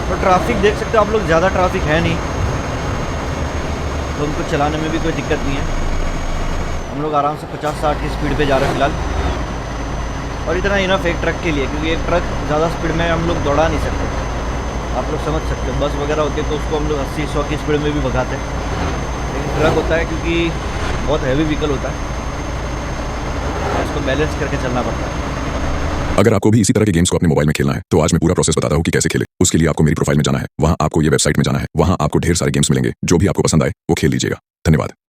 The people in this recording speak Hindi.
तो ट्रैफिक देख सकते हो आप लोग, ज़्यादा ट्रैफिक है नहीं, तो उनको चलाने में भी कोई दिक्कत नहीं है। हम लोग आराम से 50-60 की स्पीड पे जा रहे हैं फ़िलहाल, और इतना इनफ एक ट्रक के लिए, क्योंकि एक ट्रक ज़्यादा स्पीड में हम लोग दौड़ा नहीं सकते। आप लोग समझ सकते हो, बस वगैरह होती है तो उसको हम लोग 80-100 की स्पीड में भी भगाते हैं, लेकिन ट्रक होता है क्योंकि बहुत हैवी व्हीकल होता है, इसको बैलेंस करके चलना पड़ता है। अगर आपको भी इसी तरह के गेम्स को अपने मोबाइल में खेलना है तो आज मैं पूरा प्रोसेस बताता हूँ कि कैसे खेले। उसके लिए आपको मेरी प्रोफाइल में जाना है, वहाँ आपको ये वेबसाइट में जाना है, वहाँ आपको ढेर सारे गेम्स मिलेंगे, जो भी आपको पसंद आए वो खेल लीजिएगा। धन्यवाद।